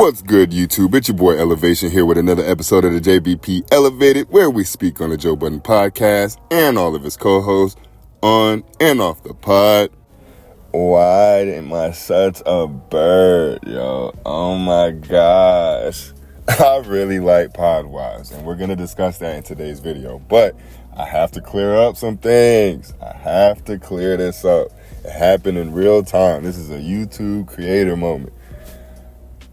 What's good, YouTube? It's your boy Elevation here with another episode of the JBP Elevated, where we speak on the Joe Budden podcast and all of his co-hosts on and off the pod. Why am I such a bird, yo? Oh my gosh. I really like Podwise, and we're going to discuss that in today's video. But I have to clear up some things. I have to clear this up. It happened in real time. This is a YouTube creator moment.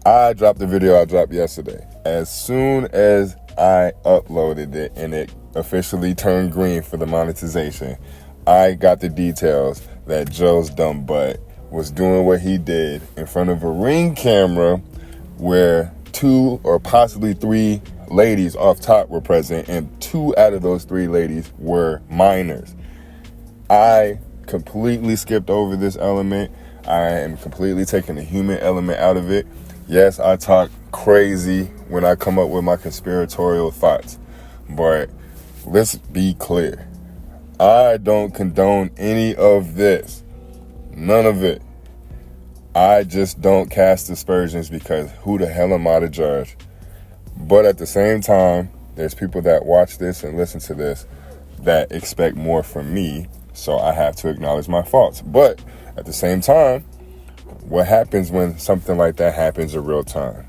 I dropped the video I dropped yesterday. As soon as I uploaded it and it officially turned green for the monetization, I got the details that Joe's dumb butt was doing what he did in front of a Ring camera where 2 or possibly 3 ladies off top were present, and 2 out of those 3 ladies were minors. I completely skipped over this element. I am completely taking the human element out of it. Yes, I talk crazy when I come up with my conspiratorial thoughts, but let's be clear. I don't condone any of this. None of it. I just don't cast aspersions because who the hell am I to judge? But at the same time, there's people that watch this and listen to this that expect more from me, so I have to acknowledge my faults. But at the same time, what happens when something like that happens in real time?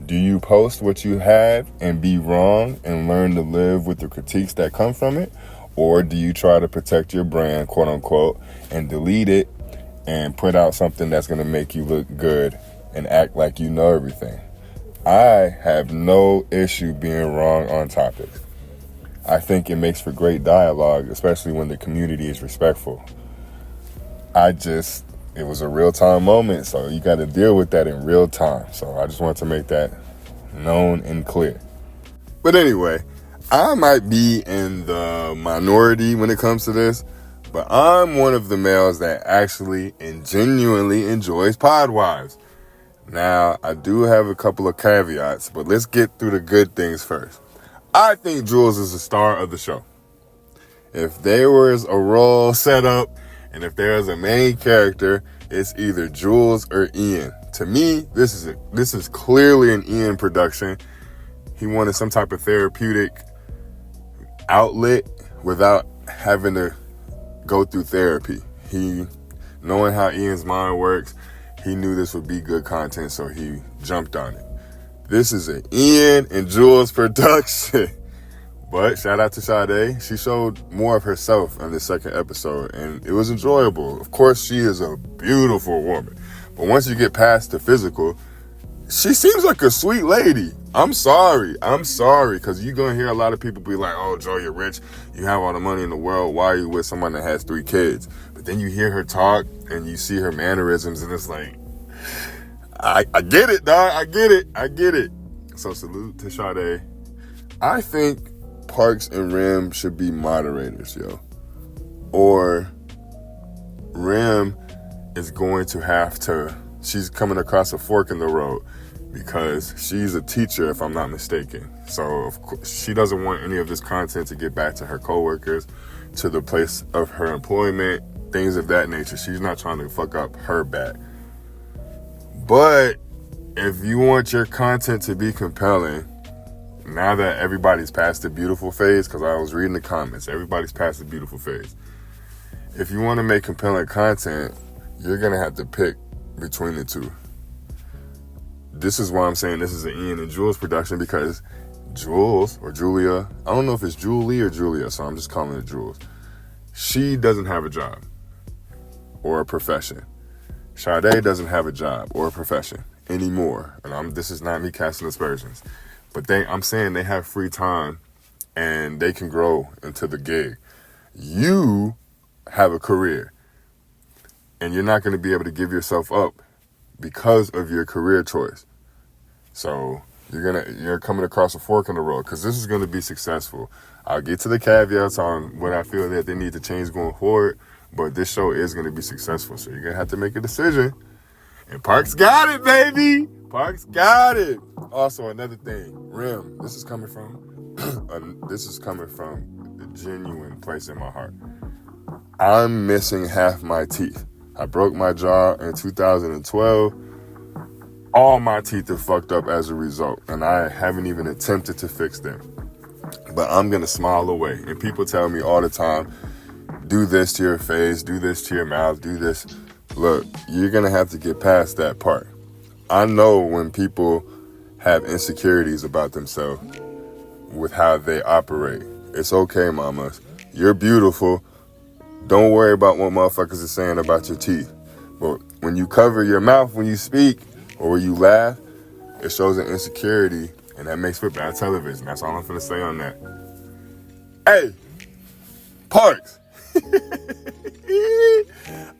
Do you post what you have and be wrong and learn to live with the critiques that come from it? Or do you try to protect your brand, quote unquote, and delete it and put out something that's going to make you look good and act like you know everything? I have no issue being wrong on topics. I think it makes for great dialogue, especially when the community is respectful. It was a real-time moment, so you got to deal with that in real time. So I just want to make that known and clear. But anyway, I might be in the minority when it comes to this, but I'm one of the males that actually and genuinely enjoys Podwives. Now, I do have a couple of caveats, but let's get through the good things first. I think Jules is the star of the show. If there was a role set up, and if there's a main character, it's either Jules or Ian. To me, this is clearly an Ian production. He wanted some type of therapeutic outlet without having to go through therapy. Knowing how Ian's mind works, he knew this would be good content, so he jumped on it. This is an Ian and Jules production. But shout out to Sade. She showed more of herself in the second episode, and it was enjoyable. Of course, she is a beautiful woman. But once you get past the physical, she seems like a sweet lady. I'm sorry, because you're going to hear a lot of people be like, oh, Joe, you're rich. You have all the money in the world. Why are you with someone that has 3 kids? But then you hear her talk, and you see her mannerisms, and it's like, I get it, dog. I get it. So salute to Sade. I think Parks and Rim should be moderators, yo. Or Rim is going to have to, she's coming across a fork in the road because she's a teacher, if I'm not mistaken. So of course, she doesn't want any of this content to get back to her coworkers, to the place of her employment, things of that nature. She's not trying to fuck up her back. But if you want your content to be compelling, now that everybody's past the beautiful phase, because I was reading the comments, everybody's past the beautiful phase. If you want to make compelling content, you're going to have to pick between the two. This is why I'm saying this is an Ian and Jules production, because Jules, or Julia, I don't know if it's Julie or Julia, so I'm just calling it Jules. She doesn't have a job or a profession. Sade doesn't have a job or a profession anymore. And this is not me casting aspersions. But I'm saying they have free time and they can grow into the gig. You have a career and you're not going to be able to give yourself up because of your career choice. So you're coming across a fork in the road, because this is going to be successful. I'll get to the caveats on what I feel that they need to change going forward, but this show is going to be successful. So you're going to have to make a decision. And Parks got it, baby. Parks got it. Also, another thing, Rim, this is coming from the genuine place in my heart. I'm missing half my teeth. I broke my jaw in 2012. All my teeth are fucked up as a result, and I haven't even attempted to fix them. But I'm going to smile away. And people tell me all the time, do this to your face, do this to your mouth, do this. Look, you're going to have to get past that part. I know when people have insecurities about themselves with how they operate. It's okay, mamas. You're beautiful. Don't worry about what motherfuckers are saying about your teeth. But when you cover your mouth when you speak or when you laugh, it shows an insecurity, and that makes for bad television. That's all I'm finna say on that. Hey, Parks.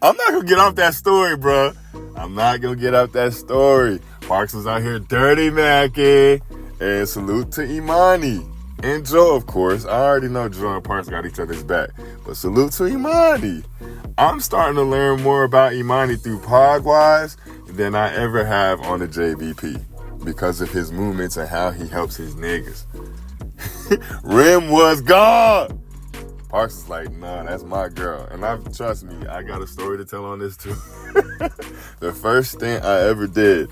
I'm not gonna get off that story, bro. I'm not gonna get off that story. Parks was out here dirty macking. And salute to Imani. And Joe, of course. I already know Joe and Parks got each other's back. But salute to Imani. I'm starting to learn more about Imani through Podwise than I ever have on the JBP. Because of his movements and how he helps his niggas. Rim was gone. Parks is like, nah, that's my girl. And trust me, I got a story to tell on this too. The first stint I ever did,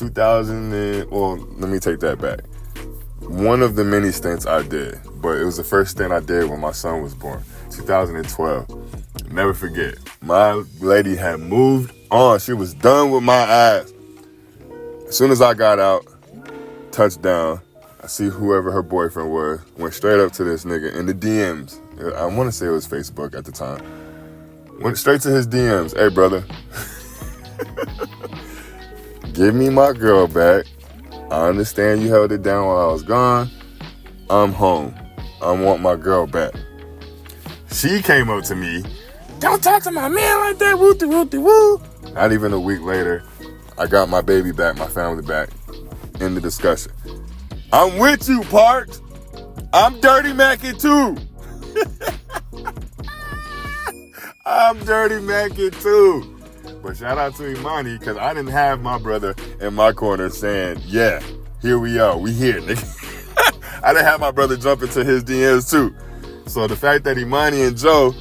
let me take that back. One of the many stints I did, but it was the first stint I did when my son was born, 2012. Never forget. My lady had moved on. She was done with my ass. As soon as I got out, touchdown, I see whoever her boyfriend was, went straight up to this nigga in the DMs. I want to say it was Facebook at the time. Went straight to his DMs. Hey, brother. Give me my girl back. I understand you held it down while I was gone. I'm home. I want my girl back. She came up to me. Don't talk to my man like that. Woo. Not even a week later, I got my baby back, my family back. In the discussion. I'm with you, Parks. I'm dirty macking too. I'm dirty macking too. But shout out to Imani, because I didn't have my brother in my corner saying, yeah, here we are. We here, nigga. I didn't have my brother jump into his DMs too. So the fact that Imani and Joe,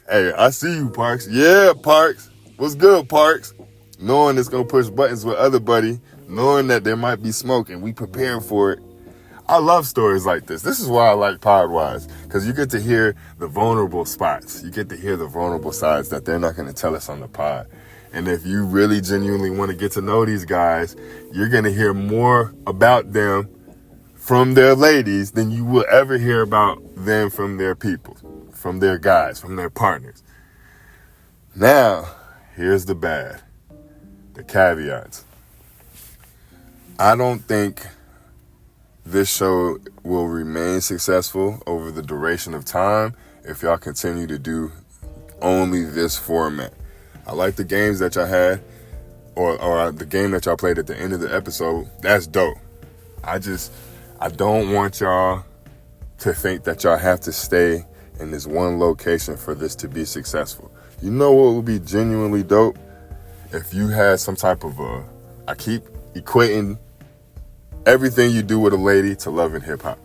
hey, I see you, Parks. Yeah, Parks. What's good, Parks? Knowing it's going to push buttons with other buddy, knowing that there might be smoke and we preparing for it. I love stories like this. This is why I like Podwise, because you get to hear the vulnerable spots. You get to hear the vulnerable sides that they're not going to tell us on the pod. And if you really genuinely want to get to know these guys, you're going to hear more about them from their ladies than you will ever hear about them from their people, from their guys, from their partners. Now, here's the bad, the caveats. I don't think this show will remain successful over the duration of time if y'all continue to do only this format. I like the games that y'all had, or the game that y'all played at the end of the episode. That's dope. I don't want y'all to think that y'all have to stay in this one location for this to be successful. You know what would be genuinely dope? If you had some type of I keep equating everything you do with a lady to Love and Hip Hop.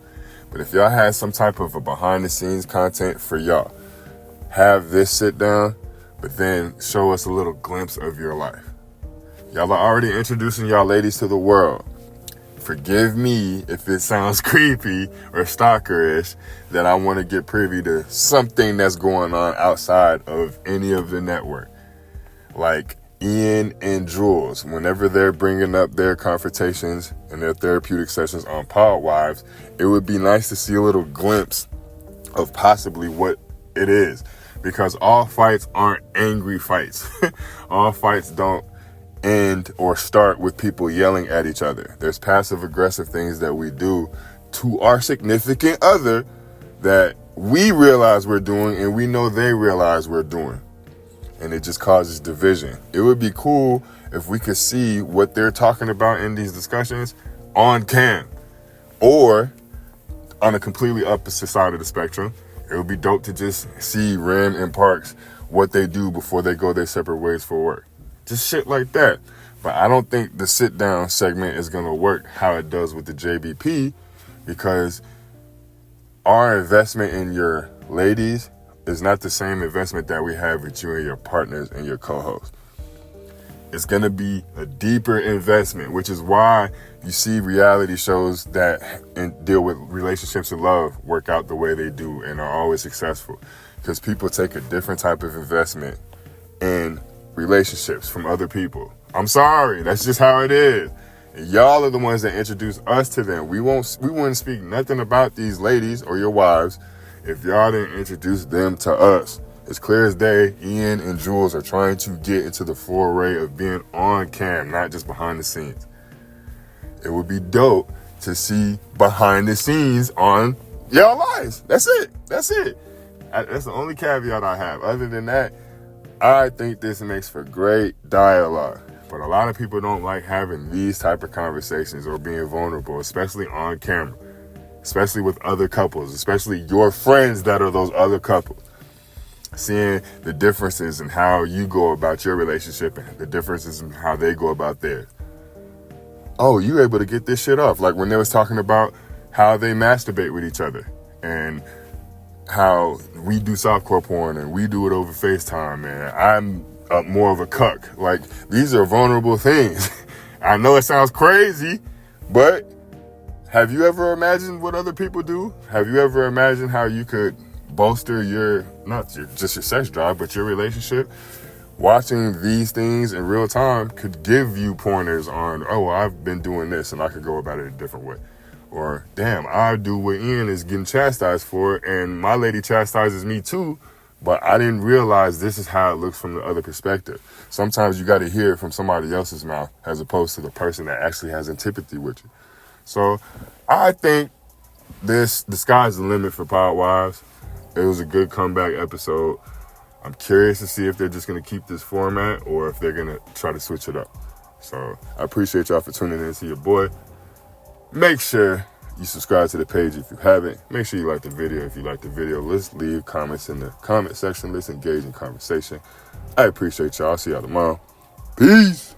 But if y'all had some type of a behind the scenes content for y'all, have this sit down, but then show us a little glimpse of your life. Y'all are already introducing y'all ladies to the world. Forgive me if it sounds creepy or stalkerish that I want to get privy to something that's going on outside of any of the network. Like Ian and Jules, whenever they're bringing up their confrontations and their therapeutic sessions on Podwives, it would be nice to see a little glimpse of possibly what it is. Because all fights aren't angry fights. All fights don't end or start with people yelling at each other. There's passive aggressive things that we do to our significant other that we realize we're doing and we know they realize we're doing. And it just causes division. It would be cool if we could see what they're talking about in these discussions on cam. Or on a completely opposite side of the spectrum, it would be dope to just see Rim and Parks, what they do before they go their separate ways for work. Just shit like that. But I don't think the sit down segment is going to work how it does with the JBP, because our investment in your ladies is not the same investment that we have with you and your partners and your co-hosts. It's going to be a deeper investment, which is why you see reality shows that deal with relationships and love work out the way they do and are always successful. Because people take a different type of investment in relationships from other people. I'm sorry, that's just how it is. And y'all are the ones that introduce us to them. We wouldn't speak nothing about these ladies or your wives if y'all didn't introduce them to us. It's clear as day, Ian and Jules are trying to get into the foray of being on cam, not just behind the scenes. It would be dope to see behind the scenes on y'all lives. That's it. That's the only caveat I have. Other than that, I think this makes for great dialogue. But a lot of people don't like having these type of conversations or being vulnerable, especially on camera, especially with other couples, especially your friends that are those other couples. Seeing the differences in how you go about your relationship and the differences in how they go about theirs. Oh, you able to get this shit off. Like when they was talking about how they masturbate with each other and how we do softcore porn and we do it over FaceTime and I'm more of a cuck. Like, these are vulnerable things. I know it sounds crazy, but have you ever imagined what other people do? Have you ever imagined how you could bolster just your sex drive, but your relationship? Watching these things in real time could give you pointers on, oh, well, I've been doing this and I could go about it a different way. Or, damn, I do what Ian is getting chastised for and my lady chastises me too, but I didn't realize this is how it looks from the other perspective. Sometimes you got to hear it from somebody else's mouth as opposed to the person that actually has antipathy with you. So I think the sky's the limit for Pod Wives. It was a good comeback episode. I'm curious to see if they're just going to keep this format or if they're going to try to switch it up. So I appreciate y'all for tuning in to your boy. Make sure you subscribe to the page if you haven't. Make sure you like the video if you like the video. Let's leave comments in the comment section. Let's engage in conversation. I appreciate y'all. I'll see y'all tomorrow. Peace.